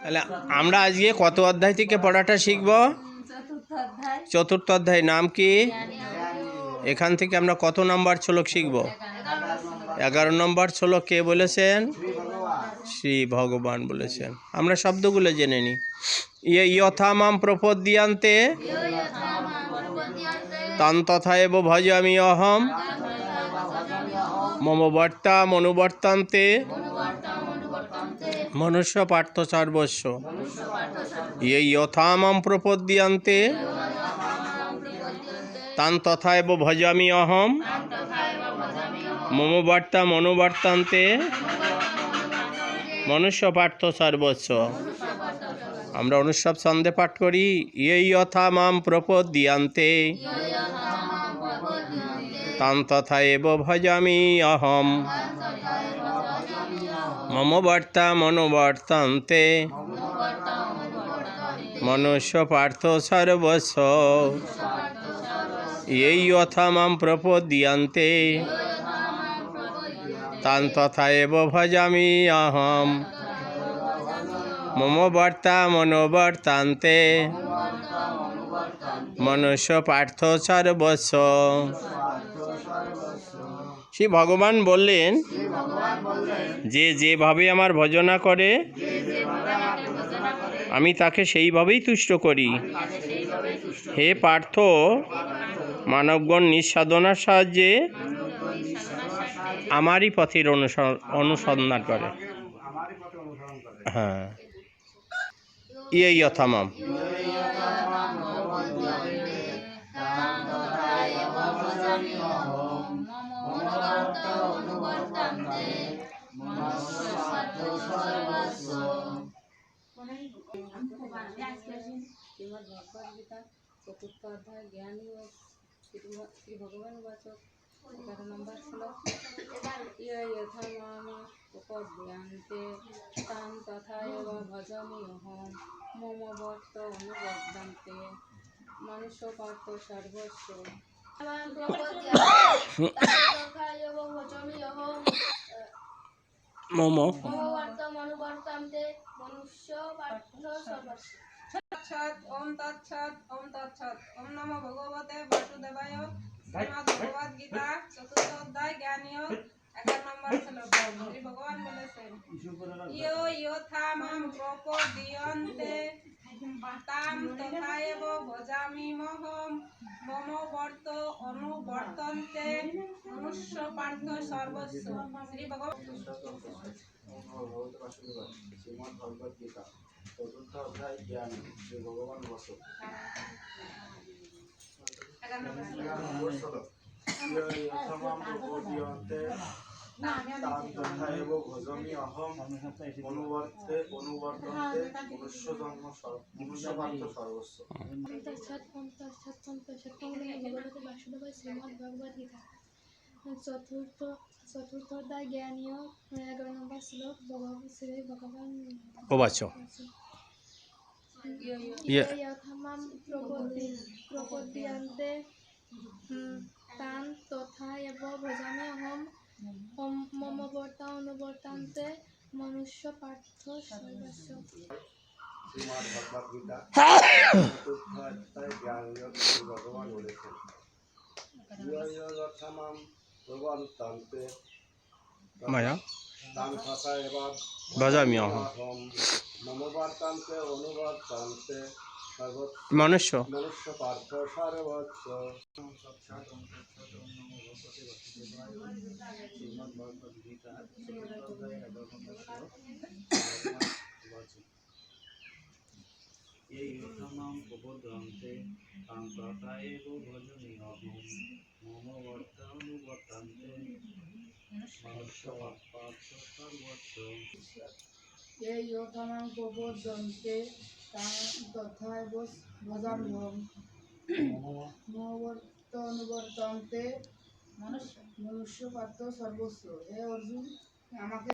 তাহলে আমরা আজকে কত অধ্যায় থেকে পড়াটা শিখব? চতুর্থ অধ্যায়। নাম কি? এখান থেকে আমরা কত নম্বর শ্লোক শিখব? 11 নম্বর শ্লোক কে বলেছেন? শ্রী ভগবান বলেছেন। আমরা শব্দগুলো জেনে নিই। ইয়থা মাম প্রপদ্যন্তে তান তথা এব ভজামি অহম মম বর্তা মনুবর্তান্তে মনুষ্য পার্থ সর্বস্ব। ইয়থা মাম প্রপদ্যন্তে তান তথা এব ভজামি অহম মম বর্তা মনুবর্তান্তে মনুষ্য পার্থ সর্বস্ব। আমরা অনুষ্ঠব ছন্দে পাঠ করি। ইয়থা মাম প্রপদ্যন্তে তান তথা এব ভজামি অহম মম বর্তা মনুবর্তান্তে মনুষ্য পার্থ সর্বস্ব। ইয়থা মাম প্রপদ্যন্তে তান তথা এব ভজামি অহম মম বর্তা মনুবর্তান্তে মনুষ্য পার্থ সর্বস্ব। শ্রী ভগবান বললেন, যে যেভাবে আমার ভজনা করে আমি তাকে সেইভাবেই তুষ্ট করি। হে পার্থ, মানবগণ নিঃসাধনার সাহায্যে আমারই পথের অনুসন্ধান করে। হ্যাঁ, ইয়থা মাম। শ্রীমদ্ভগবদ্গীতা চতুর্থ অধ্যায় জ্ঞান যোগ। শ্রী ভগবান বাচক 11 নম্বর শ্লোক। ইয়থা মাম প্রপদ্যন্তে তাং তথা এব ভজামি অহম মম বর্ত অনুবর্তান্তে মনুষ্য পার্থ সর্বস্ব। মম ওম তৎসৎ ওম তৎসৎ। ওম নমো ভগবতে বাসুদেবায়। শ্রীমদ্ভগবদ্গীতা চতুর্থ অধ্যায় জ্ঞান যোগ 11 নম্বর শ্লোক। শ্রী ভগবান বলেছেন, ইয়থা মাম প্রপদ্যন্তে তাং তথা এব ভজামি অহম মম বর্ত অনুবর্তন্তে মনুষ্য পার্থ সর্বস্ব। শ্রী ভগবান শ্রীমদ্ভগবদ্গীতা চতুর্থ অধ্যায় জ্ঞান শ্রী ভগবান বসু। ভজমি অহম অনুবর্তে অনুবর্তন্তে মনুষ্য পার্থ সর্বস্ব। শ্রীমদ্ভগবদ্গীতা চতুর্থ অধ্যায় জ্ঞান যোগ 11 নম্বর শ্লোক। শ্রী ভগবান ইয়থা মাম প্রপদ্যন্তে তাং তথা এব ভজামি অহম মম বর্তা অনুবর্তান্তে মনুষ্য পার্থ সর্বস্ব। শ্রীমদ্ভগবদ্গীতা চতুর্থ অধ্যায় জ্ঞান যোগ শ্রী ভগবান বলেছেন, ইয়থা মাম প্রপদ্যন্তে তাং তথা এব ভজামি অহম মম বর্তান্তে অনুবর্তান্তে মনুষ্য পার্থ সর্বস্ব। শ্রীমদ্ভগবদ্গীতা চতুর্থ অধ্যায় 11 নম্বর শ্লোক। ইয়থা মাম প্রপদ্যন্তে তাং তথা এব ভজামি অহম মম বর্তা অনুবর্তান্তে মনুষ্য পার্থ সর্বস্ব। ইয়থা মাম প্রপদ্যন্তে তাং তথা এব ভজামি অহম মম বর্ত অনুবর্তান্তে মনুষ্য পার্থ সর্বস্ব। হে অর্জুন, আমাকে